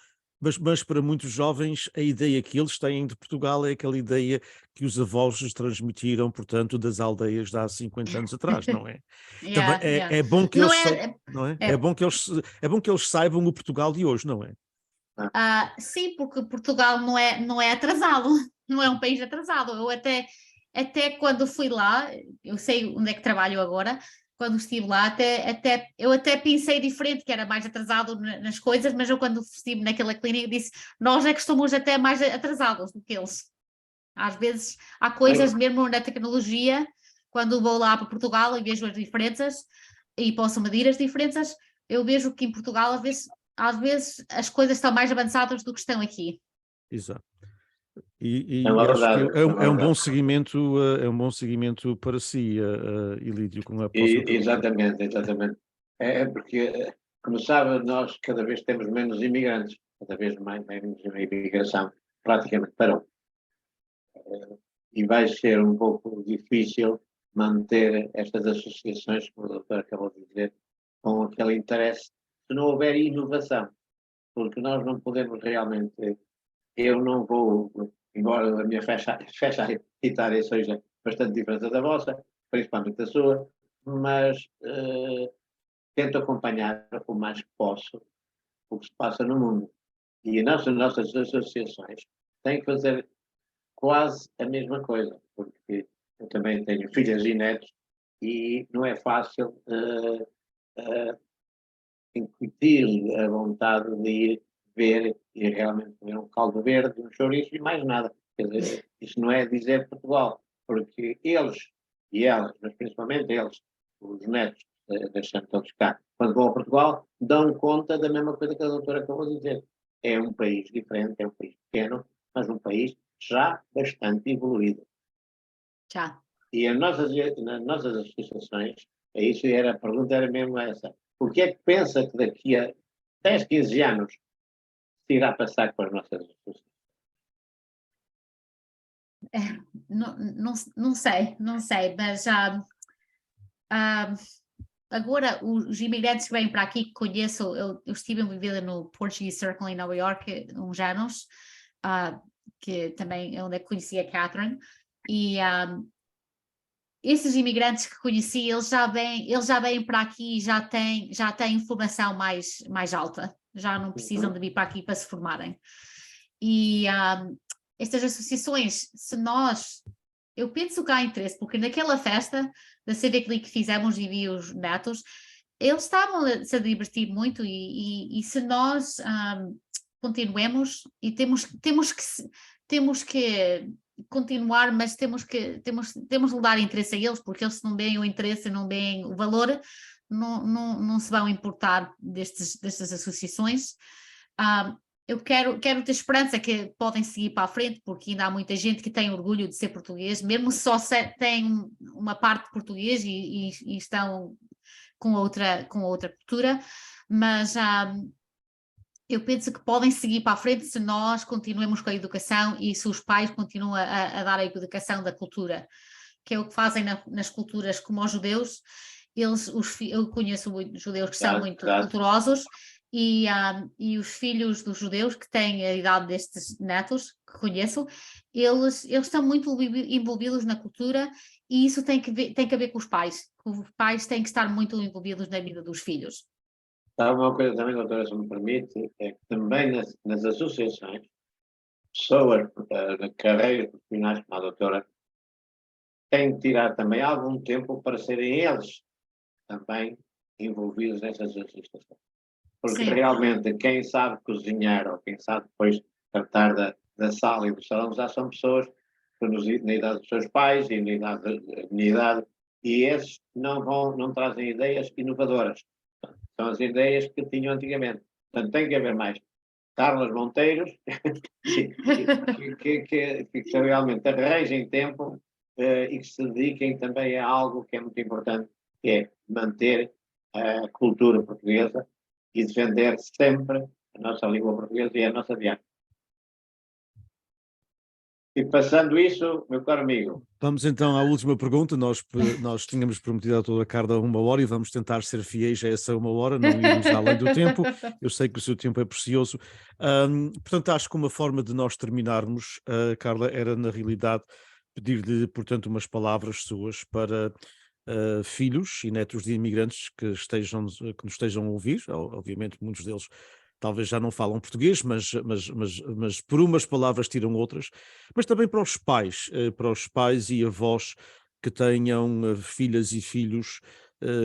Speaker 1: mas para muitos jovens a ideia que eles têm de Portugal é aquela ideia que os avós lhes transmitiram, portanto, das aldeias de há 50 anos atrás, não é? Também
Speaker 3: Yeah,
Speaker 1: é,
Speaker 3: yeah.
Speaker 1: é bom que
Speaker 3: Não
Speaker 1: eles
Speaker 3: é,
Speaker 1: não é? É
Speaker 3: é,
Speaker 1: bom que eles saibam o Portugal de hoje, não é?
Speaker 3: sim, porque Portugal não é atrasado, não é um país atrasado. Até quando fui lá, eu sei onde é que trabalho agora, quando estive lá, eu até pensei diferente, que era mais atrasado nas coisas, mas eu quando estive naquela clínica disse, nós é que somos até mais atrasados do que eles. Às vezes há coisas
Speaker 2: Bem,
Speaker 3: mesmo na tecnologia, quando vou lá para Portugal e vejo as diferenças e posso medir as diferenças, eu vejo que em Portugal às vezes as coisas estão mais avançadas do que estão aqui.
Speaker 1: Exato.
Speaker 2: é
Speaker 1: E
Speaker 2: uma
Speaker 1: acho que
Speaker 2: verdade, é
Speaker 1: é
Speaker 2: uma
Speaker 1: um bom
Speaker 2: verdade.
Speaker 1: seguimento, é um bom seguimento para si, Ilídio, para o seu trabalho.
Speaker 2: Exatamente, exatamente. É porque, como sabe, nós cada vez temos menos imigrantes, cada vez mais menos imigração, praticamente parou. E vai ser um pouco difícil manter estas associações, como o doutor acabou de dizer, com aquele interesse, se não houver inovação, porque nós não podemos realmente, eu não vou, embora a minha faixa etária seja bastante diferente da vossa, principalmente da sua, mas tento acompanhar o mais que posso o que se passa no mundo. E nossas associações têm que fazer quase a mesma coisa, porque eu também tenho filhas e netos e não é fácil incutir a vontade de ir ver e realmente comer um caldo verde, um chouriço e mais nada. Quer dizer, isso não é dizer Portugal, porque eles e elas, mas principalmente eles, os netos, deixando todos cá, quando vão a Portugal, dão conta da mesma coisa que a doutora acabou de dizer. É um país diferente, é um país pequeno, mas um país já bastante evoluído.
Speaker 3: Já.
Speaker 2: E nas nossas associações, é isso, a pergunta era mesmo essa. O que é que pensa que daqui a 10, 15 anos se irá passar com as nossas associações?
Speaker 3: Não sei, não sei, mas ah, agora os imigrantes que vêm para aqui que conheço, eu estive envolvida no Portuguese Circle em Nova York uns anos, que também é onde eu conheci a Catherine, e esses imigrantes que conheci, eles já vêm para aqui e já têm formação mais alta, já não precisam de vir para aqui para se formarem. E estas associações, eu penso que há interesse, porque naquela festa da Civic League que fizemos e vi os netos, eles estavam a se divertir muito e se nós continuemos e temos que continuar, mas temos de dar interesse a eles, porque eles se não veem o interesse, não veem o valor, não se vão importar destas associações. Eu quero ter esperança que podem seguir para a frente, porque ainda há muita gente que tem orgulho de ser português, mesmo se só tem uma parte de português e estão com outra cultura, mas eu penso que podem seguir para a frente se nós continuemos com a educação e se os pais continuam a dar a educação da cultura, que é o que fazem nas culturas como os judeus. Eu conheço muitos judeus que são muito culturosos e os filhos dos judeus que têm a idade destes netos que conheço, eles estão muito envolvidos na cultura e isso tem que ver com os pais. Os pais têm que estar muito envolvidos na vida dos filhos.
Speaker 2: Há uma coisa também, doutora, se me permite, é que também nas associações, pessoas de carreiras profissionais como a doutora, têm que tirar também algum tempo para serem eles também envolvidos nessas associações. Porque
Speaker 3: Sim.
Speaker 2: realmente quem sabe cozinhar ou quem sabe depois tratar da sala e do salão já são pessoas na idade dos seus pais e na minha idade, e esses não trazem ideias inovadoras. São as ideias que tinham antigamente. Portanto, tem que haver mais Carlos Monteiros que realmente arranjem tempo e que se dediquem também a algo que é muito importante, que é manter a cultura portuguesa e defender sempre a nossa língua portuguesa e a nossa diáspora. E passando isso, meu caro amigo.
Speaker 1: Vamos então à última pergunta. Nós tínhamos prometido a toda a Carla 1 hora e vamos tentar ser fiéis a essa 1 hora, não irmos além do tempo. Eu sei que o seu tempo é precioso. Portanto, acho que uma forma de nós terminarmos, Carla, era na realidade pedir-lhe, portanto, umas palavras suas para filhos e netos de imigrantes que nos estejam a ouvir. Obviamente, muitos deles talvez já não falam português, mas por umas palavras tiram outras, mas também para os pais e avós que tenham filhas e filhos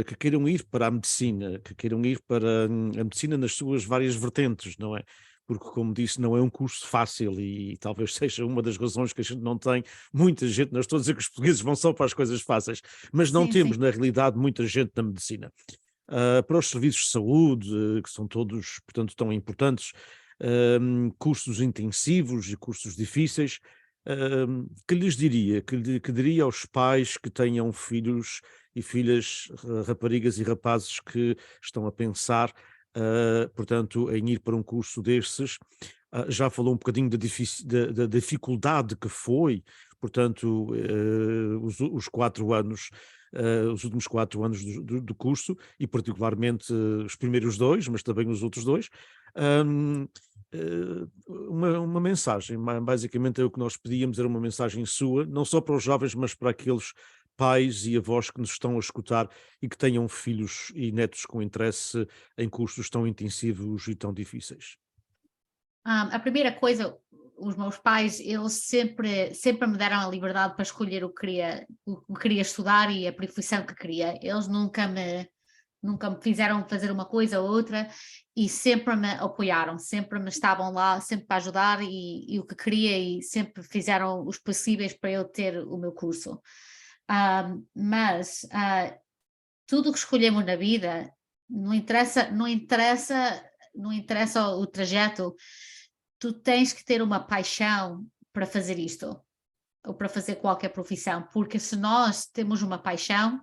Speaker 1: que queiram ir para a medicina, que queiram ir para a medicina nas suas várias vertentes, não é? Porque, como disse, não é um curso fácil e talvez seja uma das razões que a gente não tem muita gente. Não estou a dizer que os portugueses vão só para as coisas fáceis, mas não
Speaker 3: Sim,
Speaker 1: temos,
Speaker 3: sim.
Speaker 1: na realidade, muita gente na medicina. Para os serviços de saúde, que são todos, portanto, tão importantes, cursos intensivos e cursos difíceis, que lhes diria? Que diria aos pais que tenham filhos e filhas, raparigas e rapazes que estão a pensar, portanto, em ir para um curso desses? Já falou um bocadinho da dificuldade que foi, portanto, os 4 anos, os últimos 4 anos do curso, e particularmente os primeiros 2, mas também os outros 2. Uma mensagem, basicamente é o que nós pedíamos, era uma mensagem sua, não só para os jovens, mas para aqueles pais e avós que nos estão a escutar e que tenham filhos e netos com interesse em cursos tão intensivos e tão difíceis.
Speaker 3: A primeira coisa, os meus pais, eles sempre me deram a liberdade para escolher o que queria estudar e a profissão que queria. Eles nunca me fizeram fazer uma coisa ou outra e sempre me apoiaram, sempre me estavam lá, sempre para ajudar e o que queria e sempre fizeram os possíveis para eu ter o meu curso. Mas tudo o que escolhemos na vida, não interessa o trajeto, tu tens que ter uma paixão para fazer isto, ou para fazer qualquer profissão, porque se nós temos uma paixão,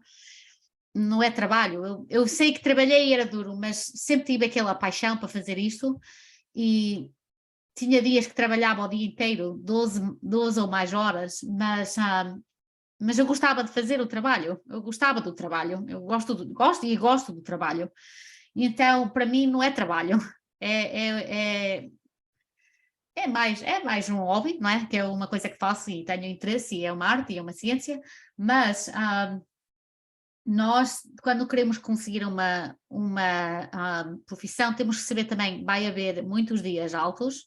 Speaker 3: não é trabalho. Eu sei que trabalhei e era duro, mas sempre tive aquela paixão para fazer isto e tinha dias que trabalhava o dia inteiro, 12 ou mais horas, mas eu gostava de fazer o trabalho, eu gostava do trabalho, eu gosto do trabalho. Então, para mim, não é trabalho, é mais um hobby, não é? Que é uma coisa que faço e tenho interesse, e é uma arte e é uma ciência, mas nós, quando queremos conseguir uma profissão, temos que saber também, vai haver muitos dias altos,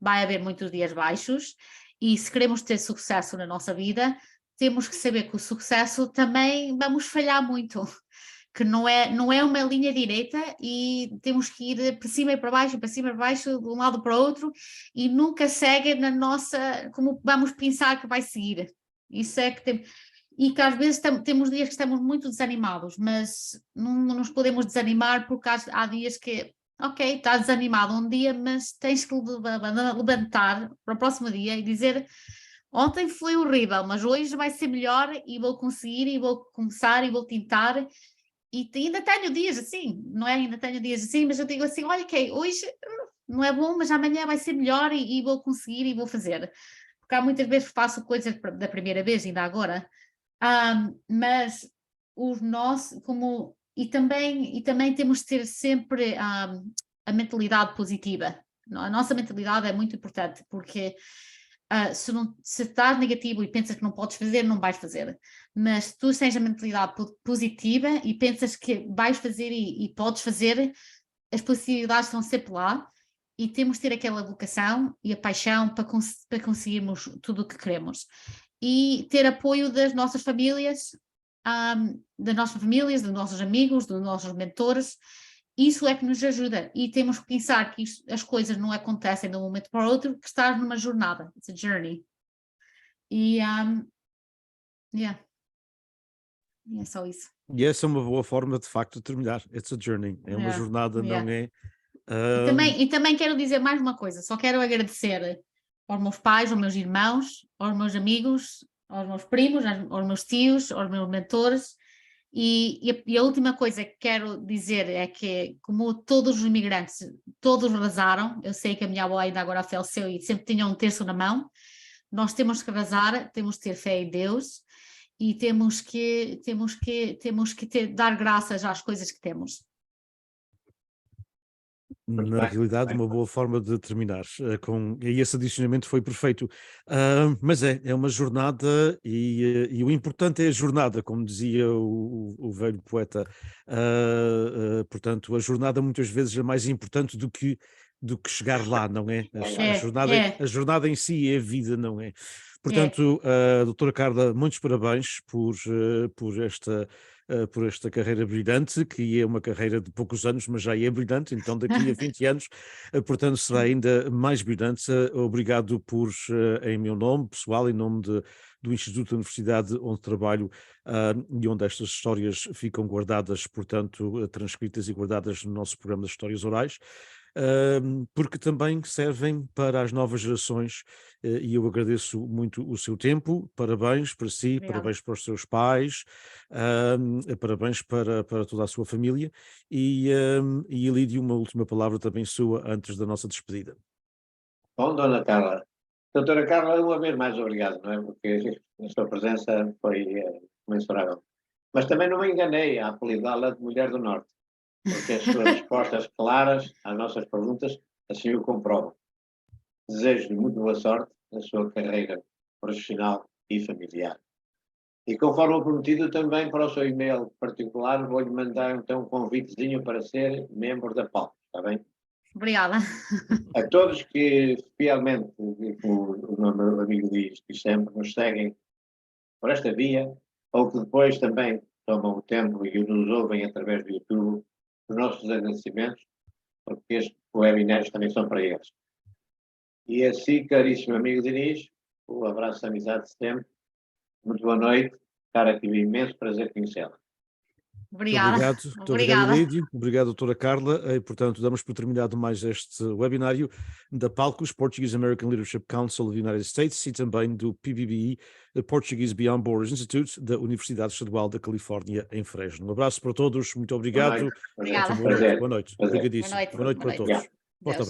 Speaker 3: vai haver muitos dias baixos, e se queremos ter sucesso na nossa vida, temos que saber que o sucesso também vamos falhar muito, que não é uma linha direita e temos que ir para cima e para baixo, de um lado para o outro, e nunca segue na nossa, como vamos pensar que vai seguir. Isso é que tem. E que às vezes temos dias que estamos muito desanimados, mas não nos podemos desanimar porque há dias que, ok, estás desanimado um dia, mas tens que levantar para o próximo dia e dizer: ontem foi horrível, mas hoje vai ser melhor e vou conseguir e vou começar e vou tentar. E ainda tenho dias assim, não é? Ainda tenho dias assim, mas eu digo assim: olha, ok, hoje não é bom, mas amanhã vai ser melhor e vou conseguir e vou fazer. Porque há muitas vezes que faço coisas da primeira vez, ainda agora. Mas os nossos, e também temos de ter sempre a mentalidade positiva. A nossa mentalidade é muito importante, porque se estás negativo e pensas que não podes fazer, não vais fazer. Mas se tu tens a mentalidade positiva e pensas que vais fazer e podes fazer, as possibilidades estão sempre lá, e temos de ter aquela vocação e a paixão para conseguirmos tudo o que queremos. E ter apoio das nossas famílias, dos nossos amigos, dos nossos mentores. Isso é que nos ajuda, e temos que pensar que as coisas não acontecem de um momento para o outro, que estás numa jornada, it's a journey. E yeah. E é só isso.
Speaker 1: E essa é uma boa forma, de facto, de terminar. It's a journey. É uma
Speaker 3: Yeah,
Speaker 1: jornada, não
Speaker 3: yeah.
Speaker 1: é?
Speaker 3: E também quero dizer mais uma coisa, só quero agradecer aos meus pais, aos meus irmãos, aos meus amigos, aos meus primos, aos meus tios, aos meus mentores, e a última coisa que quero dizer é que, como todos os imigrantes, todos rezaram, eu sei que a minha avó ainda agora faleceu e sempre tinha um terço na mão, nós temos que rezar, temos que ter fé em Deus e temos que dar graças às coisas que temos.
Speaker 1: Na realidade, uma boa forma de terminar e esse adicionamento foi perfeito. Mas é uma jornada e o importante é a jornada, como dizia o velho poeta. Portanto, a jornada muitas vezes é mais importante do que chegar lá, não é? A jornada em si é a vida, não é? Portanto, doutora Carla, muitos parabéns por esta carreira brilhante, que é uma carreira de poucos anos, mas já é brilhante, então daqui a 20 anos, portanto, será ainda mais brilhante. Obrigado em meu nome pessoal, em nome do Instituto da Universidade onde trabalho e onde estas histórias ficam guardadas, portanto, transcritas e guardadas no nosso programa de Histórias Orais, porque também servem para as novas gerações e eu agradeço muito o seu tempo. Parabéns para si,
Speaker 3: Obrigada.
Speaker 1: parabéns para os seus pais, parabéns para toda a sua família e Lídio, uma última palavra também sua antes da nossa despedida.
Speaker 2: Bom, dona Carla. Doutora Carla, uma vez mais obrigado, não é? Porque a sua presença foi mensurável. Mas também não me enganei a apelidá-la de Mulher do Norte, porque as suas respostas claras às nossas perguntas assim o comprovam. Desejo-lhe muito boa sorte na sua carreira profissional e familiar. E conforme o prometido, também para o seu e-mail particular, vou-lhe mandar então um convitezinho para ser membro da PAL, está bem?
Speaker 3: Obrigada.
Speaker 2: A todos que fielmente, como o meu amigo diz sempre, nos seguem por esta via, ou que depois também tomam o tempo e nos ouvem através do YouTube, os nossos agradecimentos, porque estes webinários também são para eles. E assim, caríssimo amigo Diniz, um abraço de amizade de sempre, muito boa noite, cara, tive imenso prazer conhecê-la.
Speaker 3: Obrigada.
Speaker 1: Muito obrigado, Lídio. Obrigado, doutora Carla. Portanto, damos por terminado mais este webinário da Palcos, Portuguese American Leadership Council of the United States, e também do PBBE, Portuguese Beyond Borders Institute, da Universidade Estadual da Califórnia, em Fresno. Um abraço para todos, muito obrigado.
Speaker 3: Obrigada.
Speaker 1: Boa noite. Obrigadíssimo.
Speaker 3: Boa noite.
Speaker 1: Boa noite para todos. Muito